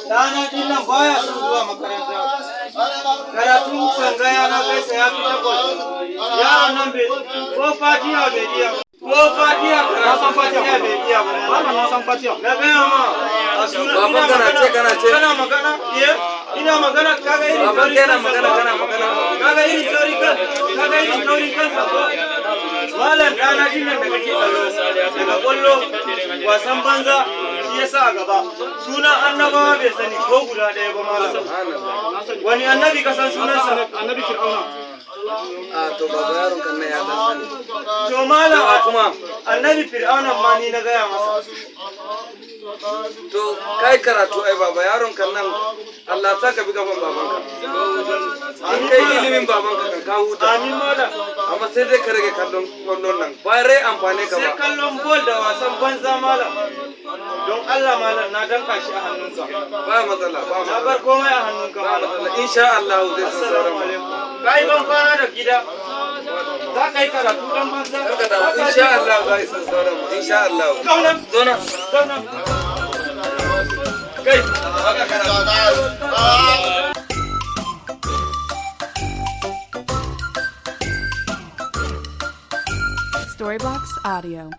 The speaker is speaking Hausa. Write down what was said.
Dana dinnan baya son zuwa makaranta. Karatun sangaya na kai sa ya fita kwallo. Yaron nan bai ko fatiha bai iya. Ko fatiha karatun fatiha bai iya ba. Mama na san fatiha. Na gaya ma. Baban kana ce. Kana magana? Iya. Ina magana kaga irin. Baban kana magana. Kaga irin tauri kan. Kaga irin tauri kan sa ko. Malam dana dinnan daga ke kallo. Daga kwallo. Wasan banza. Yasa a gaba sunan annabawa bai sani ko guda ɗaya ba malam. Wani annabi ka san sunansa? Annabi Fir'auna. To baba yaron kan nan ya dan sani. To malam kuma annabi Fir'auna ma ni na gaya masa. To kai karatu ai baba yaron kan nan Allah sa ka bi gaban babanka. An kai ilimin babanka kan ka huta. Amin malam. Amma sai dai ka rage kallon kwallon nan ba rai amfane ka ba. Sai kallon bol da wasan banza malam. Don Allah malam na danka shi a hannunka. Ba matsala ba matsala. Na bar komai a hannunka malam. Insha Allah zai san sauran. Kai ban kwana da gida. Za ka yi karatu dan banza. Insha Allah zai san sauran. Insha Allah. Kaunan. Zona. Kai. Storybox Audio.